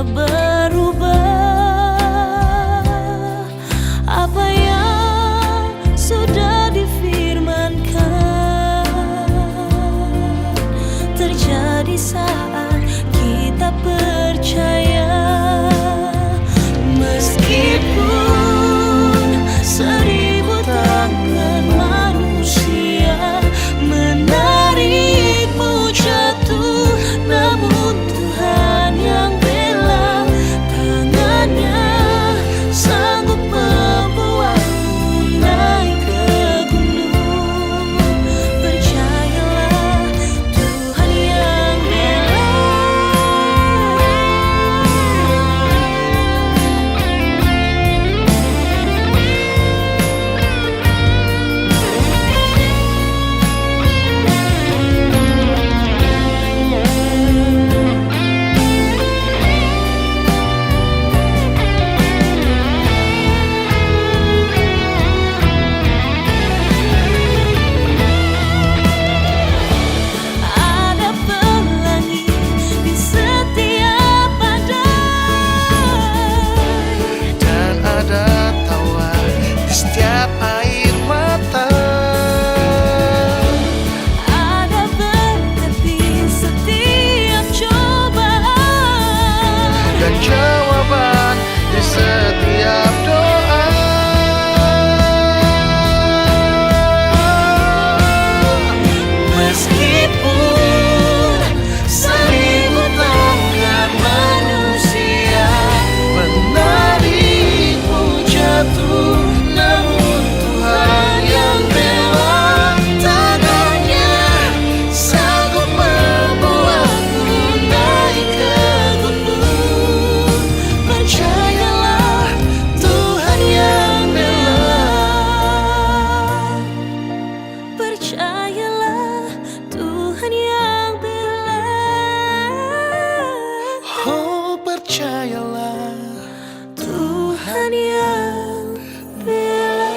tak berubah. Apa yang sudah difirmankan terjadi saat kita percaya. Meskipun 1000 tangan manusia menarikmu jatuh, namun Tuhan yang bela, tangannya sanggup membuatmu naik ke gunung. Percayalah, Tuhan yang bela. Ada pelangi di setiap badai, dan ada tawa di setiap air mata. ada berkat di setiap cobaan, Dan jawaban di setiap doa. meskipun 1000 tangan manusia Menarikmu jatuh, namun Tuhan yang bela, tangannya sanggup membuatmu naik ke gunung. Percayalah, Tuhan yang bela. Percayalah, Tuhan yang bela. oh percayalah. Tuhan yang bela.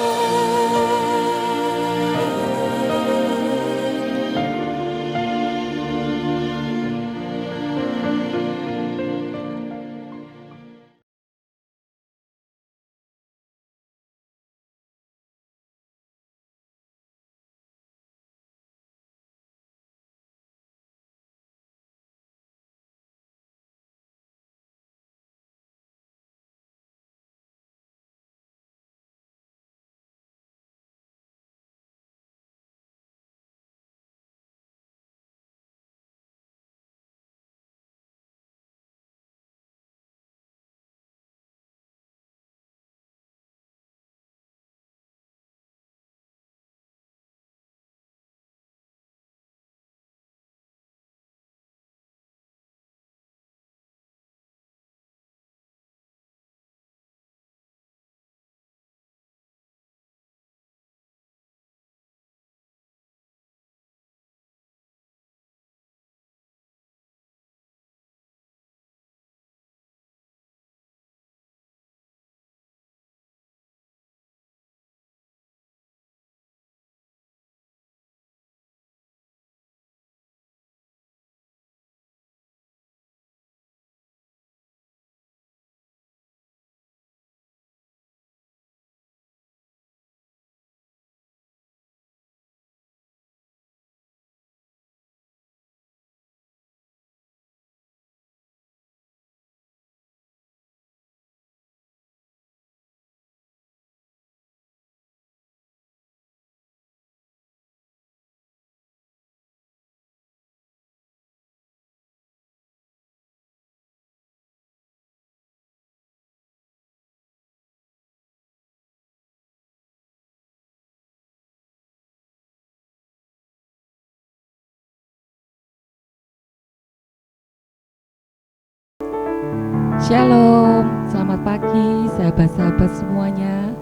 Shalom, selamat pagi sahabat-sahabat semuanya.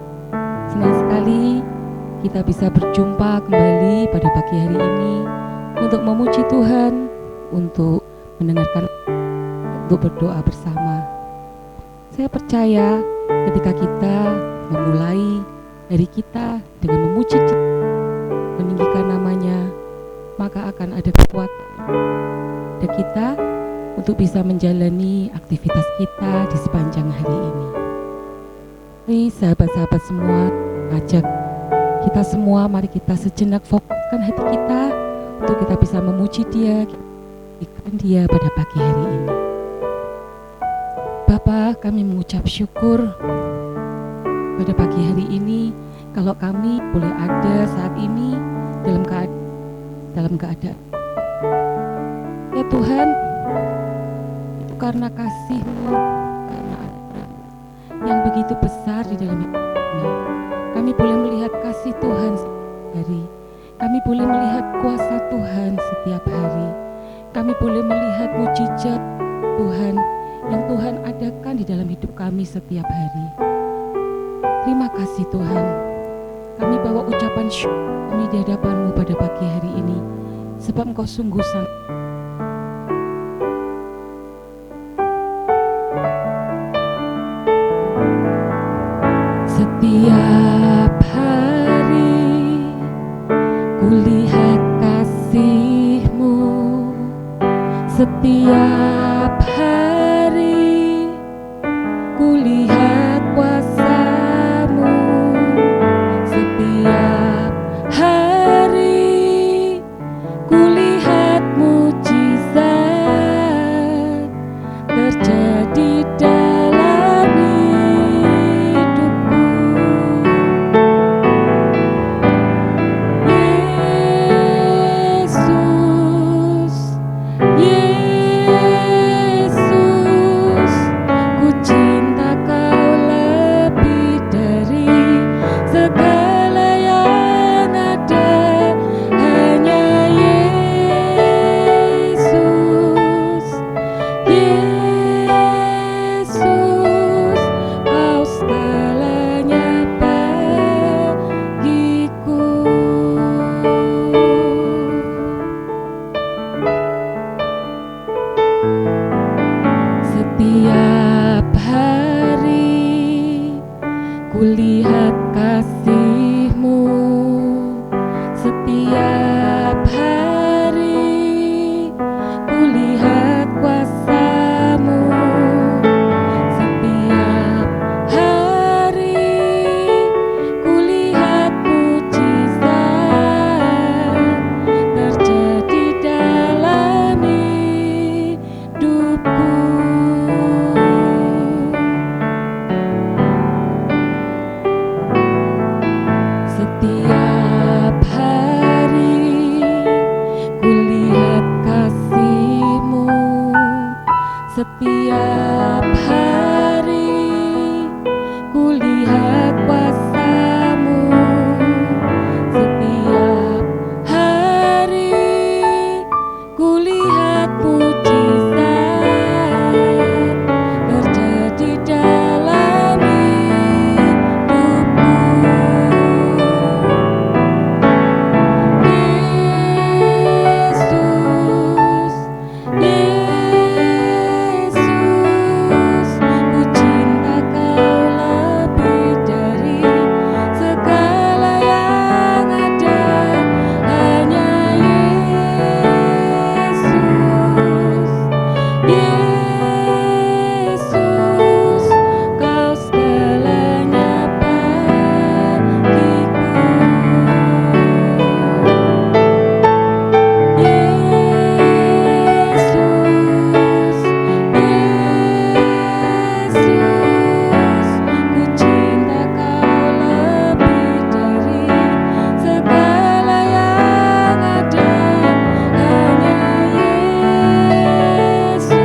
Senang sekali kita bisa berjumpa kembali pada pagi hari ini untuk memuji Tuhan, untuk mendengarkan, untuk berdoa bersama. Saya percaya ketika kita memulai hari kita dengan memuji Dia, meninggikan namanya, maka akan ada kekuatan. Dan kita untuk bisa menjalani aktivitas kita di sepanjang hari ini. Mari sahabat-sahabat semua, ajak kita semua, mari kita sejenak fokuskan hati kita untuk kita bisa memuji Dia, ikan Dia pada pagi hari ini. Bapa, kami mengucap syukur pada pagi hari ini kalau kami boleh ada saat ini dalam keadaan. Ya Tuhan, itu karena kasih-Mu, karena yang begitu besar di dalam hidup kami. Kami boleh melihat kasih Tuhan setiap hari. Kami boleh melihat kuasa Tuhan setiap hari. Kami boleh melihat mujizat Tuhan yang Tuhan adakan di dalam hidup kami setiap hari. Terima kasih Tuhan. Kami bawa ucapan syukur kami di hadapan-Mu pada pagi hari ini, sebab Engkau sungguh sangat. Setiap hari kulihat kasih-Mu, setiap hari kulihat kuasa-Mu, setiap hari kulihat mujizat terjadi dalam hidupku. Yesus, Yesus, ku cinta Kau lebih dari segala yang ada. Hanya Yesus, Yesus, Kau segalanya bagiku. Setiap hari kulihat kasih-Mu, setiap hari kulihat kuasa-Mu, setiap hari kulihat mujizat terjadi dalam hidupku. Setiap hari kulihat kasih-Mu, setiap hari kulihat kuasa-Mu, setiap hari kulihat mujizat terjadi dalam hidupku. Yesus, Yesus, ku cinta Kau lebih dari segala yang ada. Hanya Yesus, Yesus, Kau segalanya bagiku. Yesus, Yesus, ku cinta Kau lebih dari segala yang ada. Hanya Yesus,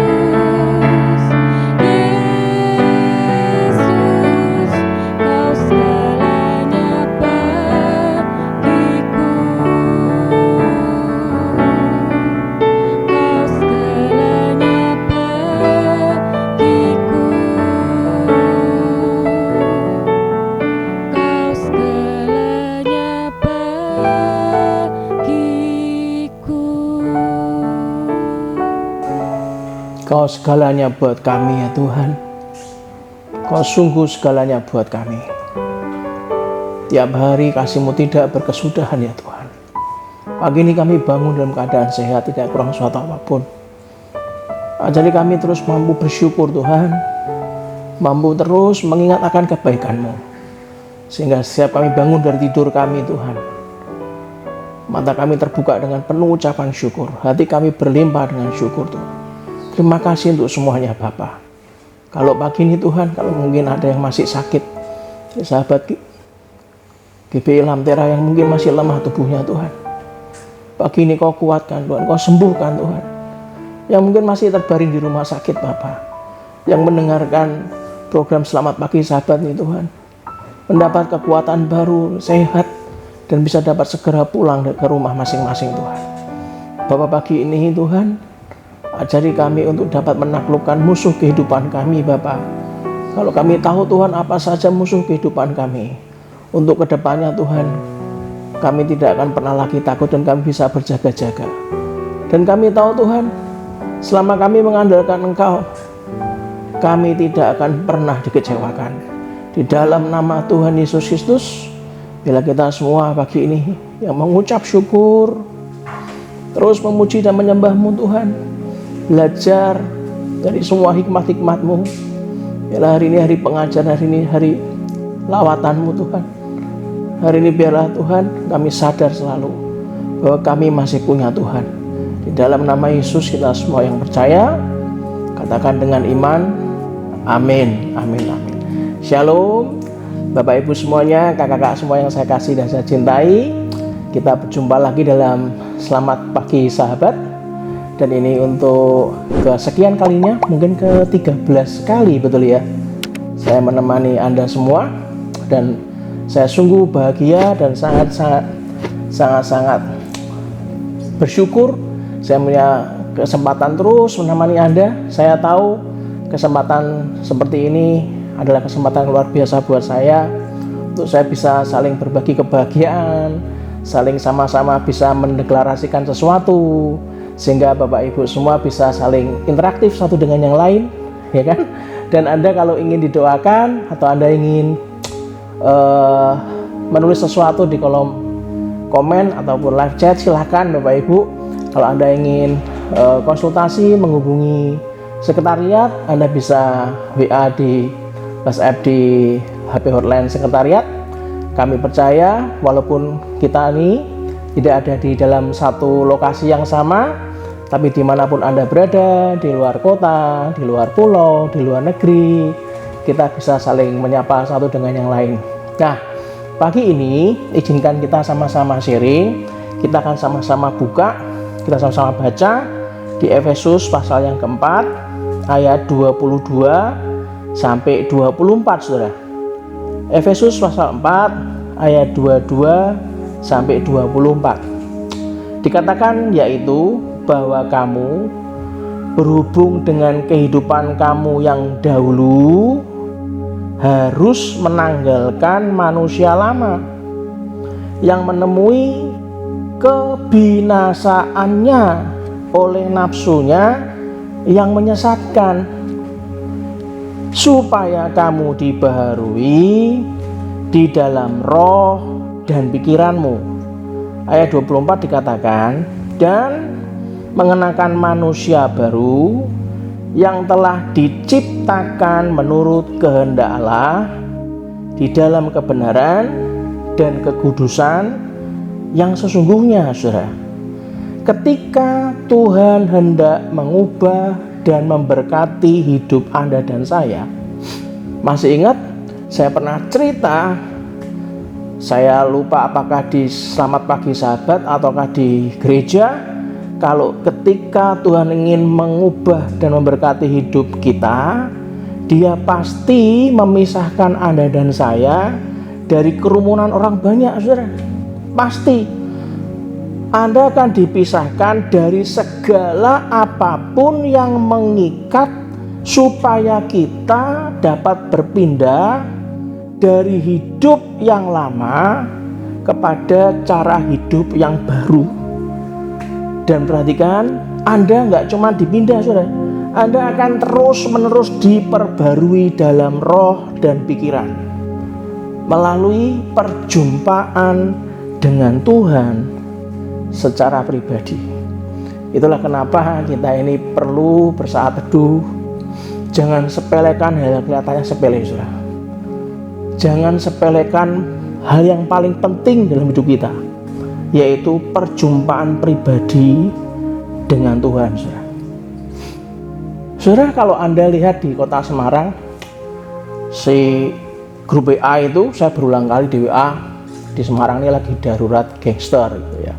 Yesus, Kau segalanya bagiku. Kau segalanya bagiku. Kau segalanya bagiku. Kau segalanya buat kami ya Tuhan. Kau sungguh segalanya buat kami. Tiap hari kasih-Mu tidak berkesudahan ya Tuhan. Pagi ini kami bangun dalam keadaan sehat, tidak kurang suatu apapun. Ajari kami terus mampu bersyukur Tuhan, mampu terus mengingat akan kebaikan-Mu, sehingga setiap kami bangun dari tidur kami Tuhan, mata kami terbuka dengan penuh ucapan syukur, hati kami berlimpah dengan syukur Tuhan. Terima kasih untuk semuanya Bapa. Kalau pagi ini Tuhan, kalau mungkin ada yang masih sakit, sahabat GBI Lamtera yang mungkin masih lemah tubuhnya Tuhan, pagi ini Kau kuatkan Tuhan, Kau sembuhkan Tuhan. Yang mungkin masih terbaring di rumah sakit Bapa, yang mendengarkan program Selamat Pagi Sahabat ini Tuhan, mendapat kekuatan baru, sehat, dan bisa dapat segera pulang ke rumah masing-masing Tuhan. Bapak pagi ini Tuhan, ajari kami untuk dapat menaklukkan musuh kehidupan kami Bapak. Kalau kami tahu Tuhan apa saja musuh kehidupan kami, untuk kedepannya Tuhan, kami tidak akan pernah lagi takut dan kami bisa berjaga-jaga. Dan kami tahu Tuhan, selama kami mengandalkan Engkau, kami tidak akan pernah dikecewakan. Di dalam nama Tuhan Yesus Kristus, bila kita semua pagi ini yang mengucap syukur, terus memuji dan menyembah-Mu Tuhan, belajar dari semua hikmat-hikmat-Mu. Biarlah hari ini hari pengajaran, hari ini hari lawatan-Mu Tuhan. Hari ini biarlah Tuhan kami sadar selalu bahwa kami masih punya Tuhan. Di dalam nama Yesus kita semua yang percaya, katakan dengan iman, amin, amin, amin. Shalom, Bapak Ibu semuanya, kakak-kakak semua yang saya kasih dan saya cintai. Kita berjumpa lagi dalam Selamat Pagi Sahabat. Dan ini untuk kesekian kalinya, mungkin ke-13 kali betul ya, saya menemani Anda semua. Dan saya sungguh bahagia dan sangat bersyukur saya punya kesempatan terus menemani Anda. Saya tahu kesempatan seperti ini adalah kesempatan luar biasa buat saya, untuk saya bisa saling berbagi kebahagiaan, saling sama-sama bisa mendeklarasikan sesuatu, sehingga Bapak Ibu semua bisa saling interaktif satu dengan yang lain, ya kan? Dan Anda kalau ingin didoakan atau Anda ingin menulis sesuatu di kolom komen ataupun live chat, silahkan Bapak Ibu. Kalau Anda ingin konsultasi, menghubungi sekretariat, Anda bisa WA di WhatsApp di HP hotline sekretariat. Kami percaya walaupun kita ini tidak ada di dalam satu lokasi yang sama, tapi dimanapun Anda berada, di luar kota, di luar pulau, di luar negeri, kita bisa saling menyapa satu dengan yang lain. Nah, pagi ini izinkan kita sama-sama sharing. Kita akan sama-sama buka, kita sama-sama baca di Efesus pasal yang keempat ayat 22 sampai 24 Saudara. Efesus pasal 4 ayat 22 sampai 24. Dikatakan yaitu bahwa kamu berhubung dengan kehidupan kamu yang dahulu harus menanggalkan manusia lama yang menemui kebinasaannya oleh nafsunya yang menyesatkan, supaya kamu dibaharui di dalam roh dan pikiranmu. Ayat 24 dikatakan, dan mengenakan manusia baru yang telah diciptakan menurut kehendak Allah di dalam kebenaran dan kekudusan yang sesungguhnya, Saudara. Ketika Tuhan hendak mengubah dan memberkati hidup Anda dan saya, masih ingat saya pernah cerita, saya lupa apakah di Selamat Pagi Sahabat ataukah di gereja, kalau ketika Tuhan ingin mengubah dan memberkati hidup kita, Dia pasti memisahkan Anda dan saya dari kerumunan orang banyak, Saudara. Pasti Anda akan dipisahkan dari segala apapun yang mengikat, supaya kita dapat berpindah dari hidup yang lama kepada cara hidup yang baru. Dan perhatikan, Anda nggak cuma dipindah, Saudara, Anda akan terus-menerus diperbarui dalam roh dan pikiran melalui perjumpaan dengan Tuhan secara pribadi. Itulah kenapa kita ini perlu bersaat teduh. Jangan sepelekan hal yang kelihatannya sepele, saudara. Jangan sepelekan hal yang paling penting dalam hidup kita, yaitu perjumpaan pribadi dengan Tuhan, saudara. Saudara, kalau Anda lihat di kota Semarang, si grup WA itu, saya berulang kali di WA, di Semarang ini lagi darurat gangster gitu ya.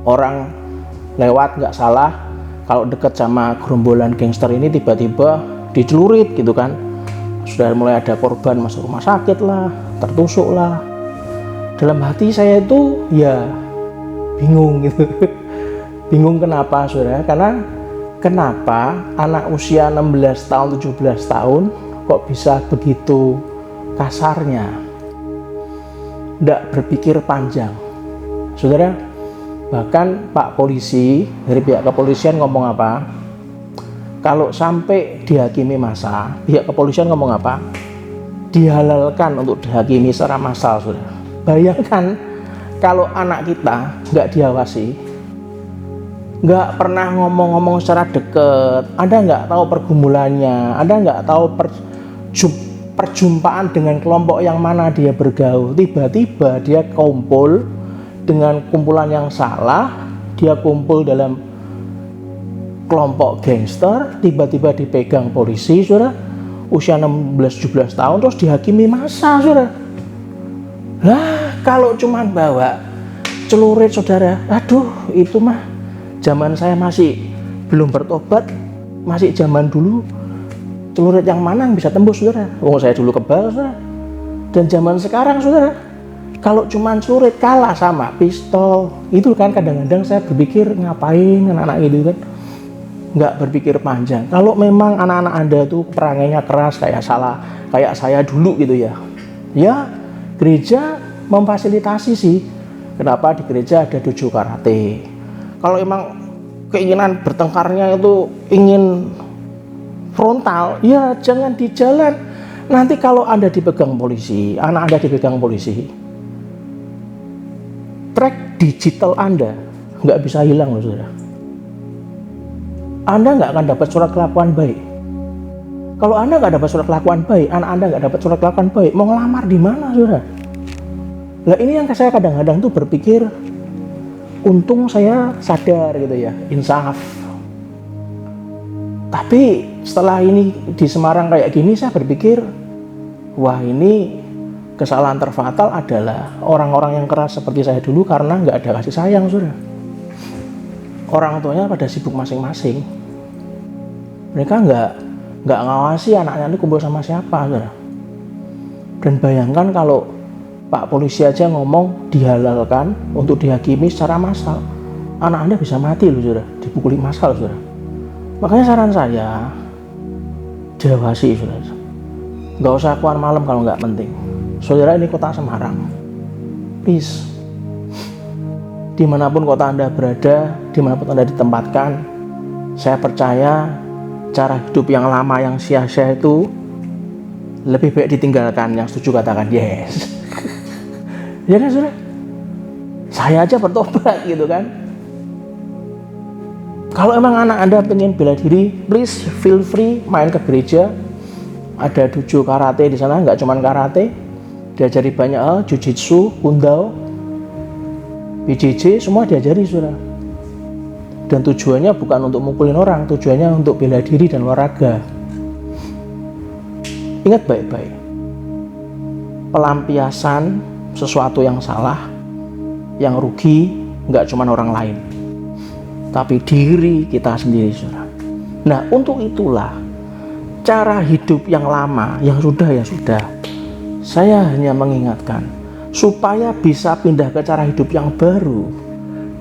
Orang lewat nggak salah, kalau deket sama gerombolan gangster ini tiba-tiba dicelurit gitu kan. Sudah mulai ada korban masuk rumah sakit lah, tertusuk lah. Dalam hati saya itu ya bingung gitu. Bingung kenapa, saudara? Karena kenapa anak usia 16 tahun, 17 tahun kok bisa begitu kasarnya, tidak berpikir panjang, saudara. Bahkan Pak Polisi dari pihak kepolisian ngomong apa? Kalau sampai dihakimi massa, pihak kepolisian ngomong apa? Dihalalkan untuk dihakimi secara massal, saudara. Bayangkan kalau anak kita nggak diawasi, nggak pernah ngomong-ngomong secara deket, Anda nggak tahu pergumulannya, Anda nggak tahu perjumpaan dengan kelompok yang mana dia bergaul, tiba-tiba dia kumpul dengan kumpulan yang salah, dia kumpul dalam kelompok gangster, tiba-tiba dipegang polisi, saudara, usia 16-17 tahun, terus dihakimi massa, saudara. Lah, kalau cuman bawa celurit, saudara, aduh, itu mah zaman saya masih belum bertobat, masih zaman dulu. Celurit yang mana yang bisa tembus, saudara? Oh, saya dulu kebal, saudara. Dan zaman sekarang, saudara, kalau cuman celurit kalah sama pistol, itu kan kadang-kadang saya berpikir ngapain anak-anak gitu kan, nggak berpikir panjang. Kalau memang anak-anak Anda tuh perangainya keras kayak saya dulu gitu ya, ya gereja memfasilitasi sih. Kenapa di gereja ada dojo karate? Kalau emang keinginan bertengkarnya itu ingin frontal, ya jangan di jalan. Nanti kalau Anda dipegang polisi, anak Anda dipegang polisi, track digital Anda nggak bisa hilang loh, saudara. Anda nggak akan dapat surat kelakuan baik. Kalau Anda nggak dapat surat kelakuan baik, anak Anda nggak dapat surat kelakuan baik, mau ngelamar di mana, saudara? Nah, ini yang saya kadang-kadang tuh berpikir, untung saya sadar gitu ya, insaf. Tapi setelah ini di Semarang kayak gini, saya berpikir, wah, ini kesalahan terfatal adalah orang-orang yang keras seperti saya dulu karena nggak ada kasih sayang, saudara. Orang tuanya pada sibuk masing-masing. Mereka nggak ngawasi anaknya ini kumpul sama siapa, saudara. Dan bayangkan kalau Pak Polisi aja ngomong dihalalkan untuk dihakimi secara massal, anak Anda bisa mati loh, saudara, dipukuli massal, saudara. Makanya saran saya, diawasi, saudara. Nggak usah keluar malam kalau nggak penting. Saudara, ini kota Semarang, please, dimanapun kota Anda berada, dimanapun Anda ditempatkan, saya percaya cara hidup yang lama yang sia-sia itu lebih baik ditinggalkan. Yang setuju katakan yes. Ya kan, saudara? Saya aja bertobat gitu kan. Kalau emang anak Anda pengen bela diri, please feel free main ke gereja. Ada dojo karate di sana, nggak cuma karate, diajari banyak hal, jujitsu, kundao, PJJ, semua diajari, saudara. Dan tujuannya bukan untuk mukulin orang, tujuannya untuk bela diri dan olahraga. Ingat baik-baik, pelampiasan sesuatu yang salah, yang rugi nggak cuma orang lain, tapi diri kita sendiri, saudara. Nah, untuk itulah cara hidup yang lama, yang sudah ya sudah. Saya hanya mengingatkan supaya bisa pindah ke cara hidup yang baru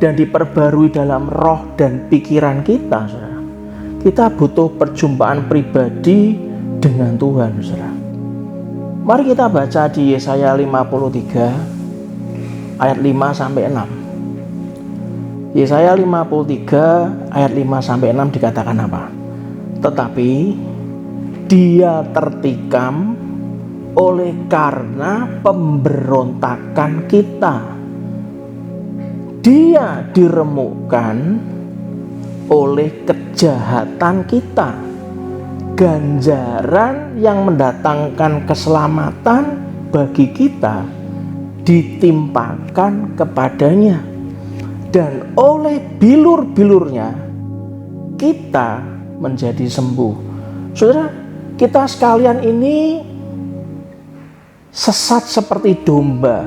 dan diperbarui dalam roh dan pikiran kita, saudara. Kita butuh perjumpaan pribadi dengan Tuhan, saudara. Mari kita baca di Yesaya 53 ayat 5 sampai 6. Yesaya 53 ayat 5 sampai 6 dikatakan apa? Tetapi dia tertikam oleh karena pemberontakan kita, Dia diremukkan oleh kejahatan kita. Ganjaran yang mendatangkan keselamatan bagi kita ditimpakan kepadanya, dan oleh bilur-bilurnya kita menjadi sembuh. Saudara, kita sekalian ini sesat seperti domba.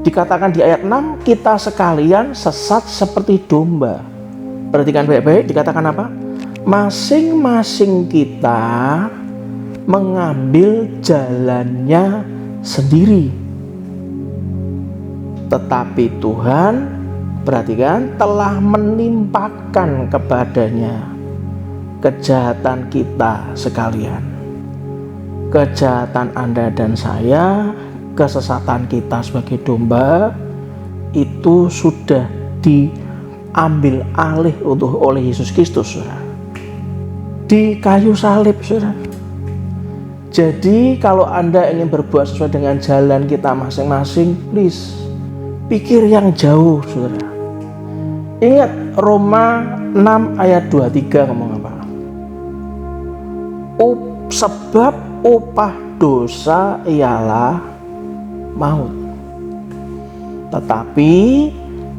Dikatakan di ayat 6, kita sekalian sesat seperti domba. Perhatikan baik-baik, dikatakan apa? Masing-masing kita mengambil jalannya sendiri. Tetapi Tuhan, perhatikan, telah menimpakan kepadanya kejahatan kita sekalian. Kejahatan Anda dan saya, kesesatan kita sebagai domba, itu sudah diambil alih oleh Yesus Kristus, saudara, di kayu salib, saudara. Jadi kalau Anda ingin berbuat sesuai dengan jalan kita masing-masing, please pikir yang jauh, saudara. Ingat Roma 6 ayat 23 ngomong apa? Sebab upah dosa ialah maut, tetapi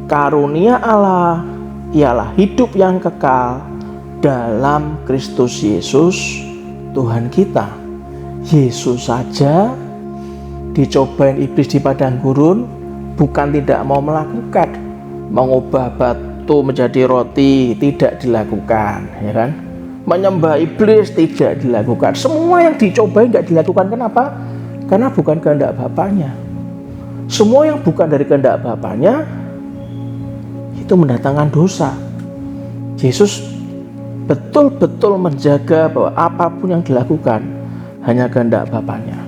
karunia Allah ialah hidup yang kekal dalam Kristus Yesus Tuhan kita. Yesus saja dicobain iblis di padang gurun, bukan tidak mau melakukan, mengubah batu menjadi roti tidak dilakukan, ya kan? Menyembah iblis tidak dilakukan. Semua yang dicobain tidak dilakukan. Kenapa? Karena bukan kehendak Bapaknya. Semua yang bukan dari kehendak Bapaknya itu mendatangkan dosa. Yesus betul-betul menjaga bahwa apapun yang dilakukan hanya kehendak Bapaknya.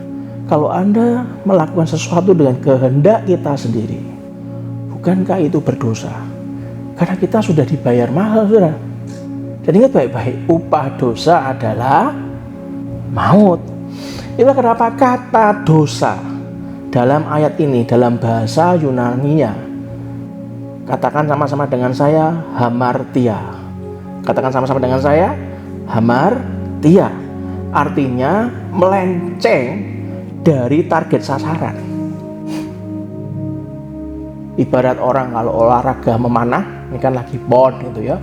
Kalau Anda melakukan sesuatu dengan kehendak kita sendiri, bukankah itu berdosa? Karena kita sudah dibayar mahal, saudara. Dan ingat baik-baik, upah dosa adalah maut. Itulah kenapa kata dosa dalam ayat ini, dalam bahasa Yunani-nya, katakan sama-sama dengan saya, hamartia. Katakan sama-sama dengan saya, hamartia. Artinya melenceng dari target sasaran. Ibarat orang kalau olahraga memanah, ini kan lagi pon gitu ya,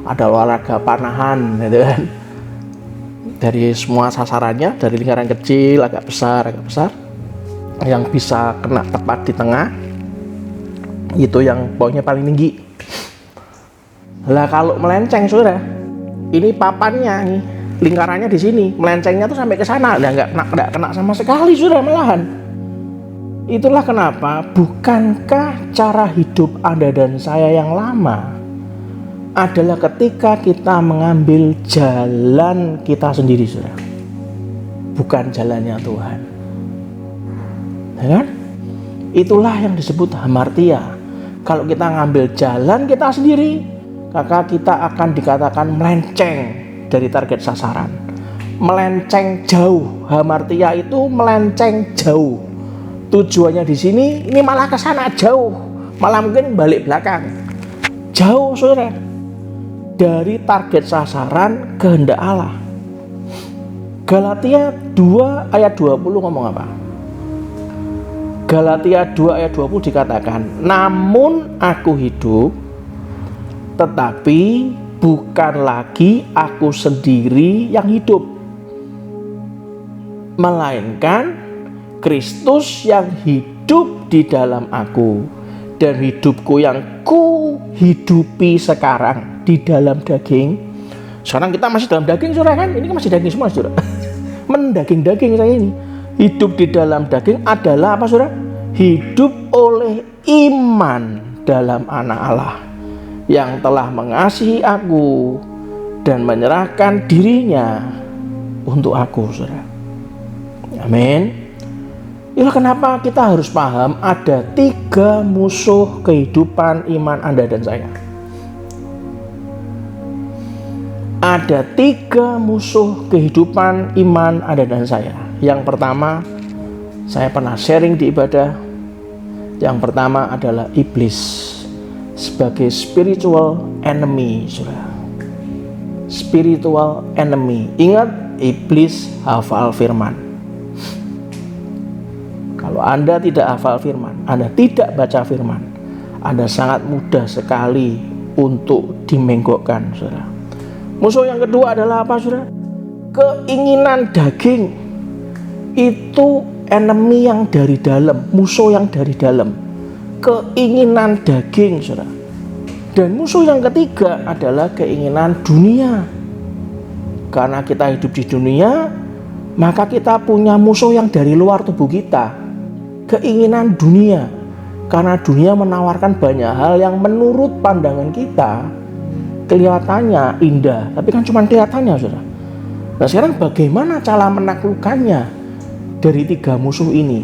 ada olahraga panahan gitu kan, dari semua sasarannya, dari lingkaran kecil agak besar, yang bisa kena tepat di tengah itu yang poinnya paling tinggi. Lah kalau melenceng, saudara, ini papannya nih, lingkarannya di sini, melencengnya tuh sampai ke sana, nggak kena sama sekali, saudara, malahan. Itulah kenapa bukankah cara hidup Anda dan saya yang lama adalah ketika kita mengambil jalan kita sendiri, saudara, bukan jalannya Tuhan, ya kan? Itulah yang disebut hamartia. Kalau kita ngambil jalan kita sendiri, maka kita akan dikatakan melenceng dari target sasaran, melenceng jauh. Hamartia itu melenceng jauh. Tujuannya di sini, ini malah ke sana jauh, malah mungkin balik belakang, jauh, saudara, dari target sasaran kehendak Allah. Galatia 2 ayat 20 ngomong apa? Galatia 2 ayat 20 dikatakan, namun aku hidup, tetapi bukan lagi aku sendiri yang hidup, melainkan Kristus yang hidup di dalam aku, dan hidupku yang ku hidupi sekarang di dalam daging. Sekarang kita masih dalam daging, saudara, kan? Ini kan masih daging semua, saudara. Mendaging-daging saya ini. Hidup di dalam daging adalah apa, saudara? Hidup oleh iman dalam Anak Allah yang telah mengasihi aku dan menyerahkan dirinya untuk aku, saudara. Amin. Itulah kenapa kita harus paham ada 3 musuh kehidupan iman Anda dan saya. Ada 3 musuh kehidupan iman Anda dan saya. Yang pertama, saya pernah sharing di ibadah. Yang pertama adalah iblis. sebagai spiritual enemy, saudara. Spiritual enemy. Ingat, iblis hafal firman. Kalau Anda tidak hafal firman, Anda tidak baca firman, Anda sangat mudah sekali untuk dimenggokkan, saudara. Musuh yang kedua adalah apa, saudara? Keinginan daging. Itu enemy yang dari dalam, musuh yang dari dalam. Keinginan daging, saudara. Dan musuh yang ketiga adalah keinginan dunia. Karena kita hidup di dunia, maka kita punya musuh yang dari luar tubuh kita. Keinginan dunia. Karena dunia menawarkan banyak hal yang menurut pandangan kita kelihatannya indah, tapi kan cuma kelihatannya, saudara. Nah, sekarang bagaimana cara menaklukkannya dari tiga musuh ini?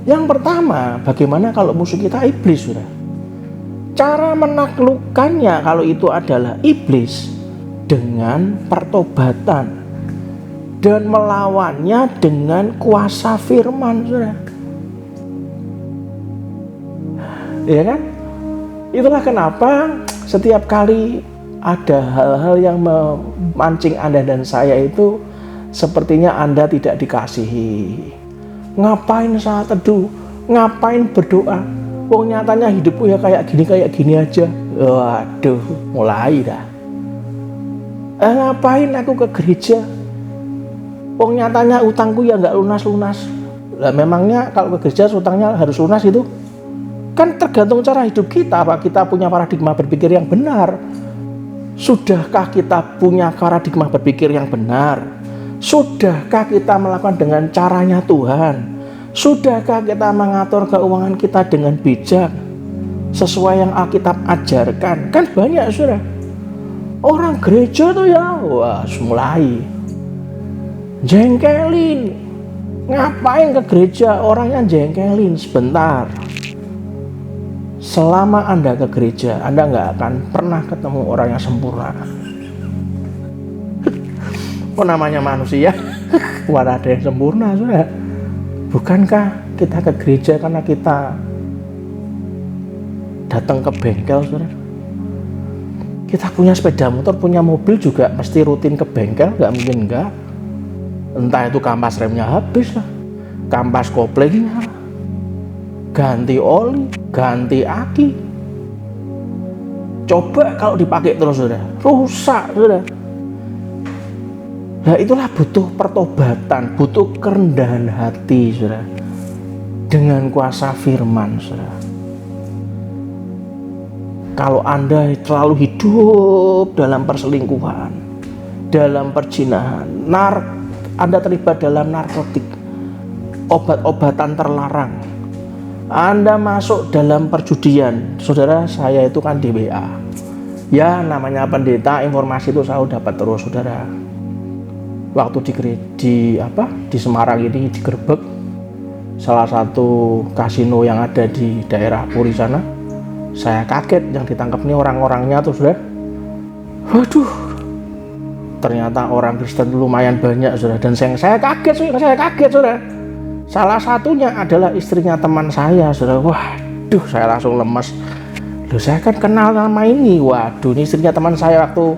Yang pertama, bagaimana kalau musuh kita iblis, saudara? Cara menaklukkannya kalau itu adalah iblis dengan pertobatan dan melawannya dengan kuasa firman, saudara. Ya kan? Itulah kenapa setiap kali ada hal-hal yang memancing Anda dan saya itu sepertinya Anda tidak dikasihi. Ngapain saat teduh? Ngapain berdoa? Wong nyatanya hidupku ya kayak gini aja. Waduh, mulai dah. Ngapain aku ke gereja? Wong nyatanya utangku ya nggak lunas-lunas. Lah memangnya kalau ke gereja utangnya harus lunas itu? Kan tergantung cara hidup kita, apa kita punya paradigma berpikir yang benar. Sudahkah kita punya paradigma berpikir yang benar? Sudahkah kita melakukan dengan caranya Tuhan? Sudahkah kita mengatur keuangan kita dengan bijak sesuai yang Alkitab ajarkan? Kan banyak, saudara. Orang gereja tuh ya, wah, mulai jengkelin. Ngapain ke gereja? Orangnya jengkelin sebentar. Selama Anda ke gereja, Anda nggak akan pernah ketemu orang yang sempurna. Oh, namanya manusia, mana ada yang sempurna, saudara? Bukankah kita ke gereja karena kita datang ke bengkel, saudara? Kita punya sepeda motor, punya mobil juga mesti rutin ke bengkel, nggak mungkin enggak. Entah itu kampas remnya habis lah, kampas koplingnya lah, ganti oli, ganti aki. Coba kalau dipakai terus, saudara, rusak, saudara. Nah, itulah butuh pertobatan, butuh kerendahan hati, saudara, dengan kuasa firman, saudara. Kalau Anda terlalu hidup dalam perselingkuhan, dalam perzinahan, Anda terlibat dalam narkotik, obat-obatan terlarang, Anda masuk dalam perjudian, saudara, saya itu kan DBA. Ya, namanya pendeta, informasi itu saya dapat terus, saudara. Waktu di Semarang ini digerebek salah satu kasino yang ada di daerah Puri sana. Saya kaget, yang ditangkap nih orang-orangnya tuh, saudara. Waduh, ternyata orang Kristen lumayan banyak, saudara. Dan saya kaget, saudara. Salah satunya adalah istrinya teman saya, saudara. Waduh, saya langsung lemes. Loh, saya kan kenal nama ini. Waduh, ini istrinya teman saya waktu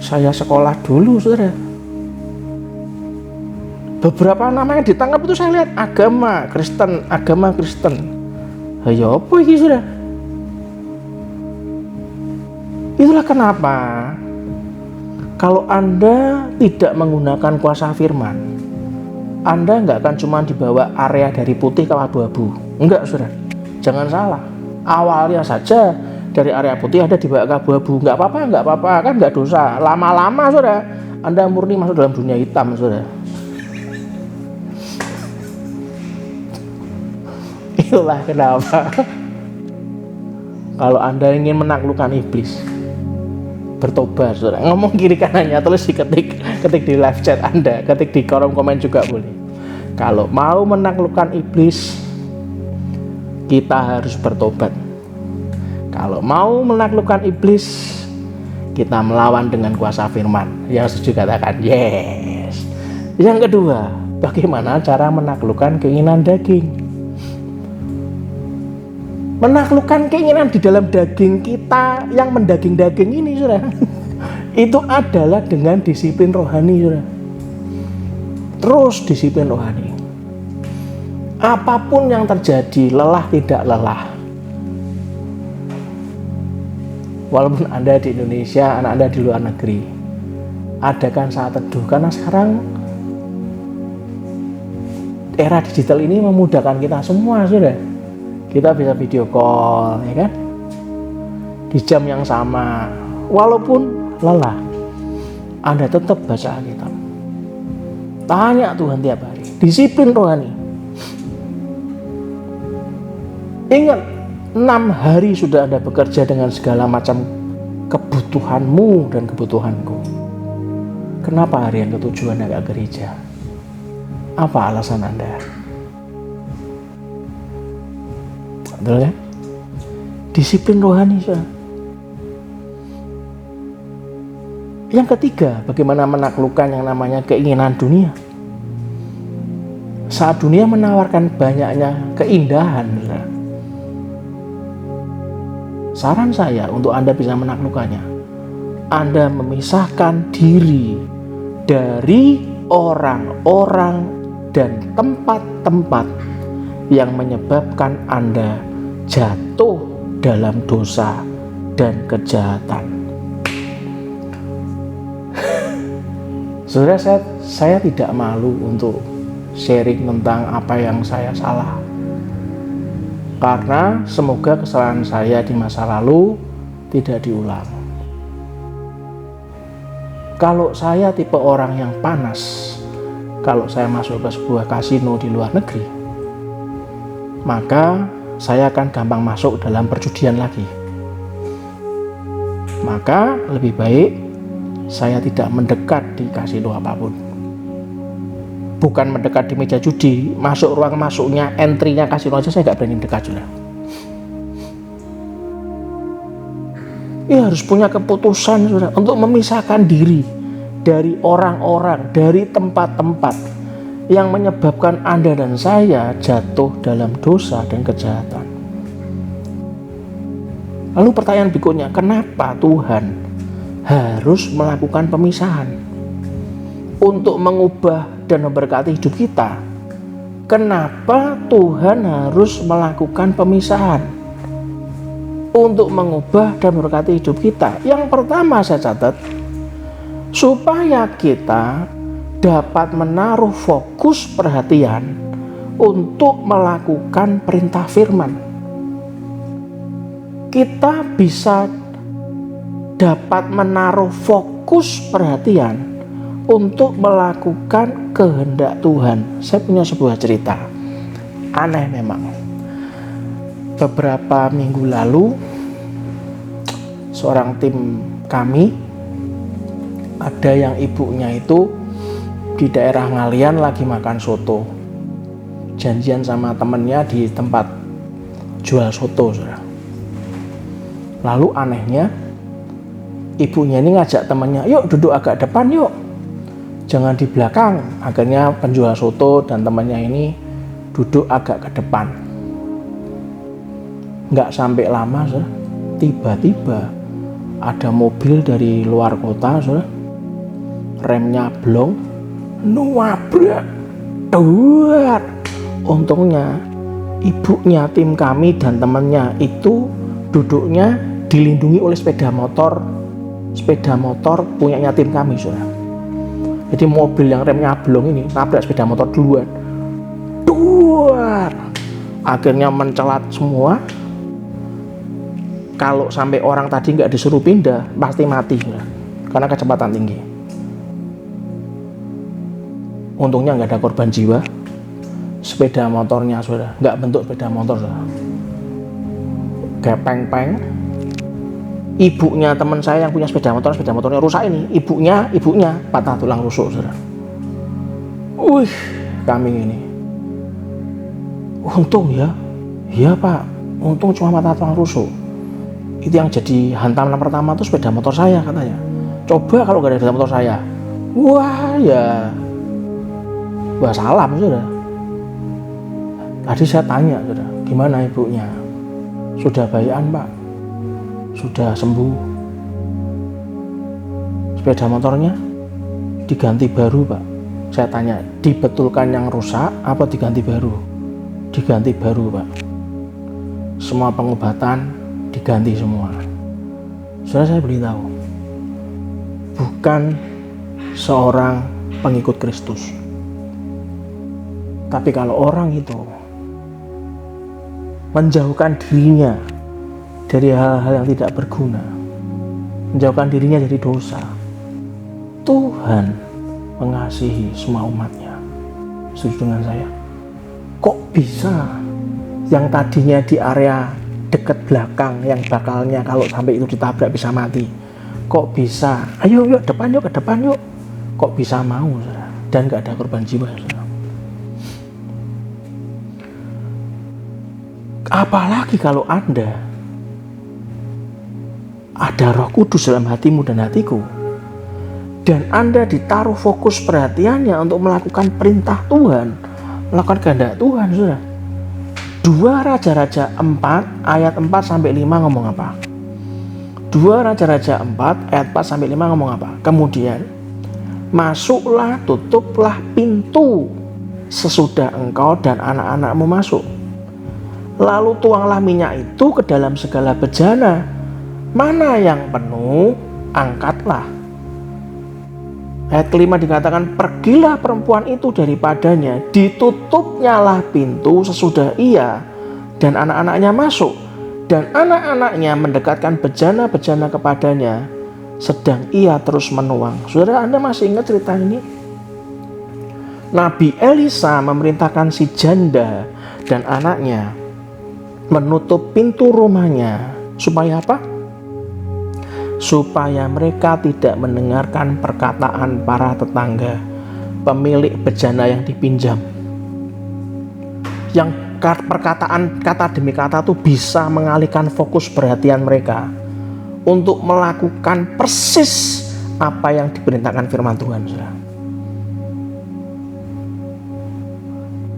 saya sekolah dulu, saudara. Beberapa nama yang ditangkap itu saya lihat agama Kristen. Ayo, apa ini, saudara? Itulah kenapa kalau Anda tidak menggunakan kuasa firman, Anda nggak akan cuma dibawa area dari putih ke abu-abu. Enggak, saudara. Jangan salah. Awalnya saja dari area putih ada dibawa ke abu-abu. Nggak apa-apa, kan nggak dosa. Lama-lama, saudara, Anda murni masuk dalam dunia hitam, saudara. Itulah kenapa kalau Anda ingin menaklukkan iblis, bertobat, saudara. Ngomong kiri kanannya, tulis ketik di live chat Anda, ketik di kolom komen juga boleh. Kalau mau menaklukkan iblis, kita harus bertobat. Kalau mau menaklukkan iblis, kita melawan dengan kuasa firman. Yang setuju katakan yes. Yang kedua, bagaimana cara menaklukkan keinginan daging? Menaklukkan keinginan di dalam daging kita yang mendaging-daging ini, saudara. Itu adalah dengan disiplin rohani, saudara. Terus disiplin rohani. Apapun yang terjadi, lelah tidak lelah. Walaupun Anda di Indonesia, anak Anda di luar negeri, adakan saat teduh. Karena sekarang era digital ini memudahkan kita semua, saudara. Kita bisa video call, ya kan? Di jam yang sama, walaupun lelah, Anda tetap baca Alkitab. Tanya Tuhan tiap hari. Disiplin rohani. Ingat, 6 hari sudah Anda bekerja dengan segala macam kebutuhanmu dan kebutuhanku. Kenapa hari yang ke-7 Anda gak gereja? Apa alasan Anda? Betul kan? Disiplin rohani, saudara. Yang ketiga, bagaimana menaklukkan yang namanya keinginan dunia. Saat dunia menawarkan banyaknya keindahan, saudara, saran saya untuk Anda bisa menaklukkannya, Anda memisahkan diri dari orang-orang dan tempat-tempat yang menyebabkan Anda jatuh dalam dosa dan kejahatan. Saudara, saya tidak malu untuk sharing tentang apa yang saya salah. Karena semoga kesalahan saya di masa lalu tidak diulang. Kalau saya tipe orang yang panas, kalau saya masuk ke sebuah kasino di luar negeri, maka saya akan gampang masuk dalam perjudian lagi. Maka lebih baik saya tidak mendekat di kasino apapun. Bukan mendekat di meja judi, masuk ruang masuknya, entry-nya kasino aja saya nggak berani dekat juga. Ya harus punya keputusan, saudara, untuk memisahkan diri dari orang-orang, dari tempat-tempat yang menyebabkan Anda dan saya jatuh dalam dosa dan kejahatan. Lalu pertanyaan berikutnya, kenapa Tuhan harus melakukan pemisahan? Untuk mengubah dan memberkati hidup kita. Kenapa Tuhan harus melakukan pemisahan? Untuk mengubah dan memberkati hidup kita. Yang pertama saya catat, supaya kita dapat menaruh fokus perhatian untuk melakukan perintah firman. Kita bisa dapat menaruh fokus perhatian untuk melakukan kehendak Tuhan. Saya punya sebuah cerita aneh memang. Beberapa minggu lalu seorang tim kami, ada yang ibunya itu di daerah Ngalian lagi makan soto, janjian sama temennya di tempat jual soto, saudara. Lalu anehnya ibunya ini ngajak temannya, yuk duduk agak depan yuk, jangan di belakang. Akhirnya penjual soto dan temannya ini duduk agak ke depan. Nggak sampai lama, saudara, tiba-tiba ada mobil dari luar kota, saudara, remnya blong, nabrak. Untungnya ibunya tim kami dan temannya itu duduknya dilindungi oleh sepeda motor punyanya tim kami, saudara. Jadi mobil yang remnya blong ini nabrak sepeda motor duluan. Akhirnya mencelat semua. Kalau sampai orang tadi nggak disuruh pindah, pasti mati, saudara, karena kecepatan tinggi. Untungnya nggak ada korban jiwa. Sepeda motornya, saudara, nggak bentuk sepeda motor, saudara, kayak peng-peng. Ibunya teman saya yang punya sepeda motornya rusak ini. Ibunya patah tulang rusuk, saudara. Kami ini. Untung ya. Iya Pak, untung cuma patah tulang rusuk. Itu yang jadi hantaman pertama tuh sepeda motor saya katanya. Coba kalau nggak ada sepeda motor saya. Wah salam, saudara. Tadi saya tanya, saudara, gimana ibunya? Sudah bayian Pak? Sudah sembuh? Sepeda motornya diganti baru Pak? Saya tanya, dibetulkan yang rusak apa diganti baru? Diganti baru Pak. Semua pengobatan diganti semua. Saya beritahu, bukan seorang pengikut Kristus. Tapi kalau orang itu menjauhkan dirinya dari hal-hal yang tidak berguna, menjauhkan dirinya dari dosa, Tuhan mengasihi semua umatnya. Setuju dengan saya? Kok bisa yang tadinya di area dekat belakang, yang bakalnya kalau sampai itu ditabrak bisa mati, kok bisa, ayo yuk depan yuk, ke depan yuk, kok bisa mau, saudara? Dan gak ada korban jiwa, saudara. Apalagi kalau Anda ada Roh Kudus dalam hatimu dan hatiku, dan Anda ditaruh fokus perhatiannya untuk melakukan perintah Tuhan, melakukan kehendak Tuhan, saudara. 2 Raja-Raja 4 ayat 4 sampai 5 ngomong apa? 2 Raja-Raja 4 ayat 4 sampai 5 ngomong apa? Kemudian masuklah, tutuplah pintu sesudah engkau dan anak-anakmu masuk. Lalu tuanglah minyak itu ke dalam segala bejana. Mana yang penuh, angkatlah. Ayat kelima dikatakan, pergilah perempuan itu daripadanya, ditutupnyalah pintu sesudah ia dan anak-anaknya masuk, dan anak-anaknya mendekatkan bejana-bejana kepadanya, sedang ia terus menuang. Saudara, Anda masih ingat cerita ini? Nabi Elisa memerintahkan si janda dan anaknya menutup pintu rumahnya. Supaya apa? Supaya mereka tidak mendengarkan perkataan para tetangga, pemilik bejana yang dipinjam. Yang perkataan kata demi kata itu bisa mengalihkan fokus perhatian mereka untuk melakukan persis apa yang diperintahkan firman Tuhan.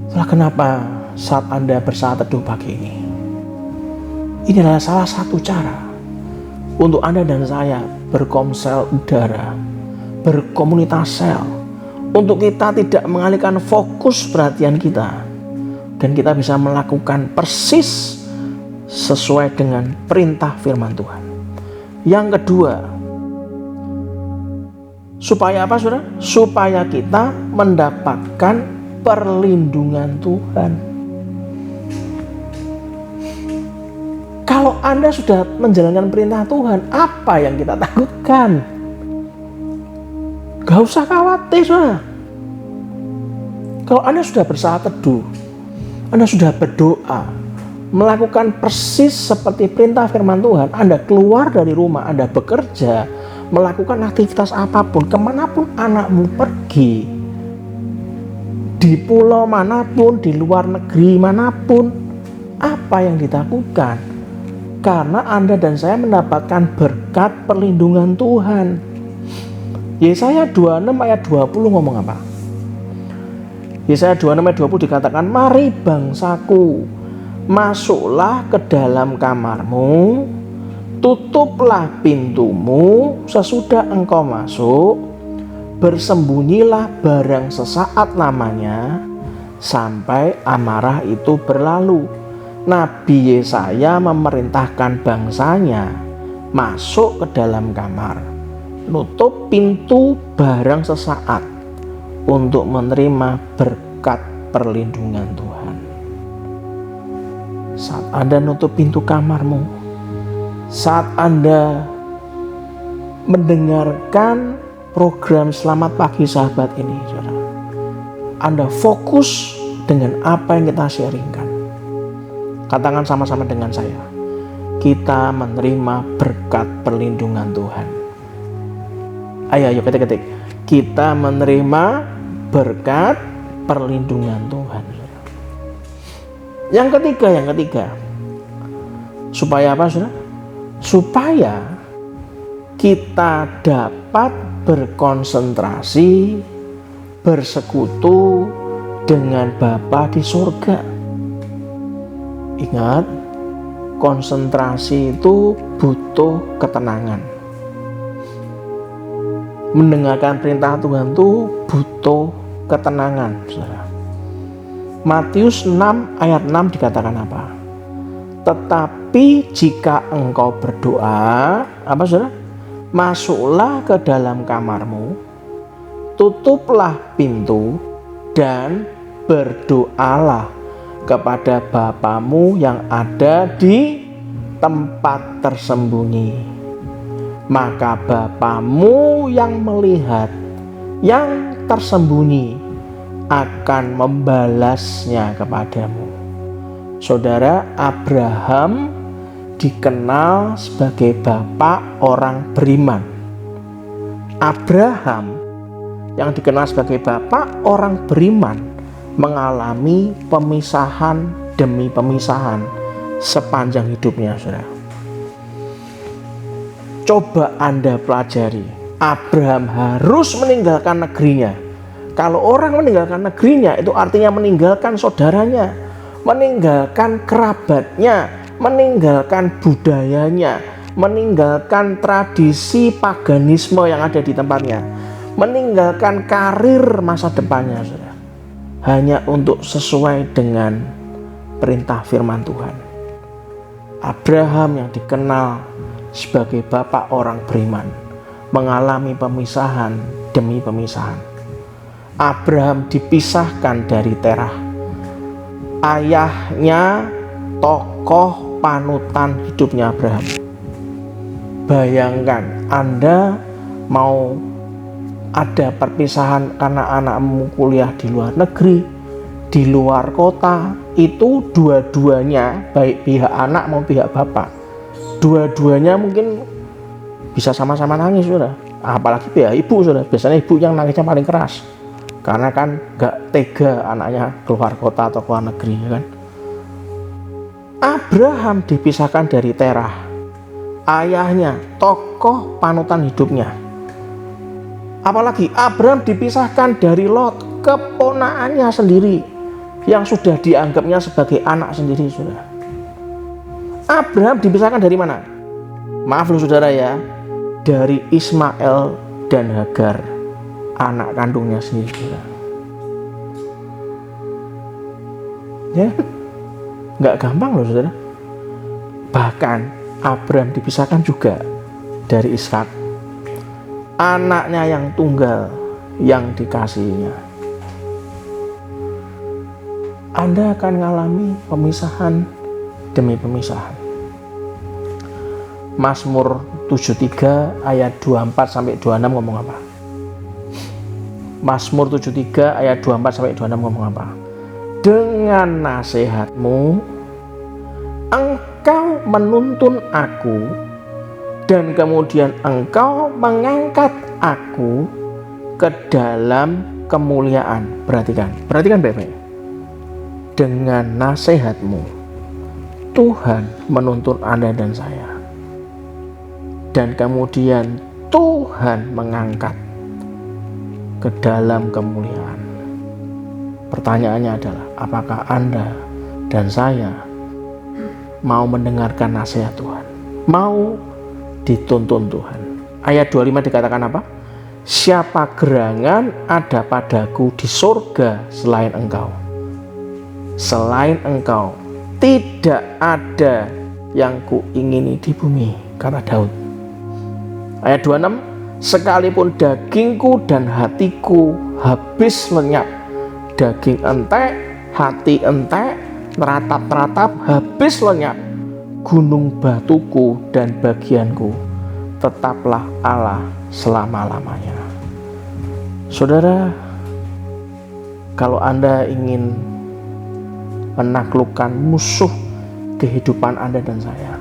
Itulah kenapa saat Anda bersaat teduh pagi ini, ini adalah salah satu cara untuk Anda dan saya berkomsel udara, berkomunitas sel, untuk kita tidak mengalihkan fokus perhatian kita, dan kita bisa melakukan persis sesuai dengan perintah firman Tuhan. Yang kedua, supaya apa, saudara? Supaya kita mendapatkan perlindungan Tuhan. Kalau Anda sudah menjalankan perintah Tuhan, apa yang kita takutkan? Gak usah khawatir, saudara. Kalau Anda sudah bersaat teduh, Anda sudah berdoa, melakukan persis seperti perintah firman Tuhan, Anda keluar dari rumah, Anda bekerja, melakukan aktivitas apapun, kemanapun anakmu pergi, di pulau manapun, di luar negeri manapun, apa yang ditakutkan? Karena Anda dan saya mendapatkan berkat perlindungan Tuhan. Yesaya 26 ayat 20 ngomong apa? Yesaya 26 ayat 20 dikatakan, mari bangsaku, masuklah ke dalam kamarmu, tutuplah pintumu sesudah engkau masuk, bersembunyilah barang sesaat lamanya, sampai amarah itu berlalu. Nabi Yesaya memerintahkan bangsanya masuk ke dalam kamar, nutup pintu barang sesaat untuk menerima berkat perlindungan Tuhan. Saat Anda nutup pintu kamarmu, saat Anda mendengarkan program Selamat Pagi Sahabat ini, saudara, Anda fokus dengan apa yang kita sharingkan. Katakan sama-sama dengan saya, kita menerima berkat perlindungan Tuhan. Ayo ketik-ketik. Kita menerima berkat perlindungan Tuhan. Yang ketiga. Supaya apa, saudara? Supaya kita dapat berkonsentrasi, bersekutu dengan Bapa di surga. Ingat, konsentrasi itu butuh ketenangan. Mendengarkan perintah Tuhan itu butuh ketenangan, saudara. Matius 6 ayat 6 dikatakan apa? Tetapi jika engkau berdoa, apa saudara? Masuklah ke dalam kamarmu, tutuplah pintu, dan berdoalah kepada Bapamu yang ada di tempat tersembunyi. Maka Bapamu yang melihat yang tersembunyi akan membalasnya kepadamu. Saudara, Abraham dikenal sebagai bapak orang beriman. Abraham yang dikenal sebagai bapak orang beriman mengalami pemisahan demi pemisahan sepanjang hidupnya, saudara. Coba Anda pelajari, Abraham harus meninggalkan negerinya. Kalau orang meninggalkan negerinya, itu artinya meninggalkan saudaranya, meninggalkan kerabatnya, meninggalkan budayanya, meninggalkan tradisi paganisme yang ada di tempatnya, meninggalkan karir masa depannya, saudara, hanya untuk sesuai dengan perintah firman Tuhan. Abraham yang dikenal sebagai bapak orang beriman mengalami pemisahan demi pemisahan. Abraham dipisahkan dari Terah, ayahnya tokoh panutan hidupnya Abraham. Bayangkan Anda mau ada perpisahan karena anakmu kuliah di luar negeri, di luar kota, itu dua-duanya, baik pihak anak maupun pihak bapak, dua-duanya mungkin bisa sama-sama nangis, saudara. Apalagi pihak ibu, saudara. Biasanya ibu yang nangisnya paling keras, karena kan gak tega anaknya keluar kota atau keluar negeri, ya kan. Abraham dipisahkan dari Terah, ayahnya, tokoh panutan hidupnya. Apalagi Abraham dipisahkan dari Lot, keponakannya sendiri, yang sudah dianggapnya sebagai anak sendiri, saudara. Abraham dipisahkan dari mana? Maaf loh, saudara ya, dari Ismail dan Hagar, anak kandungnya sendiri, saudara. Ya, nggak gampang loh, saudara. Bahkan Abraham dipisahkan juga dari Ishak, anaknya yang tunggal yang dikasihinya. Anda akan mengalami pemisahan demi pemisahan. Mazmur 73 ayat 24 sampai 26 ngomong apa? Mazmur 73 ayat 24 sampai 26 ngomong apa? Dengan nasihatmu engkau menuntun aku, dan kemudian engkau mengangkat aku ke dalam kemuliaan. Perhatikan baik-baik. Dengan nasihatmu Tuhan menuntun Anda dan saya, dan kemudian Tuhan mengangkat ke dalam kemuliaan. Pertanyaannya adalah, apakah Anda dan saya mau mendengarkan nasihat Tuhan, mau dituntun Tuhan? Ayat 25 dikatakan apa? Siapa gerangan ada padaku di surga selain engkau? Selain engkau tidak ada yang kuingini di bumi, kata Daud. Ayat 26, sekalipun dagingku dan hatiku habis lenyap, daging entek, hati entek, neratap-neratap habis lenyap, gunung batuku dan bagianku tetaplah Allah selama-lamanya. Saudara, kalau Anda ingin menaklukkan musuh kehidupan Anda dan saya,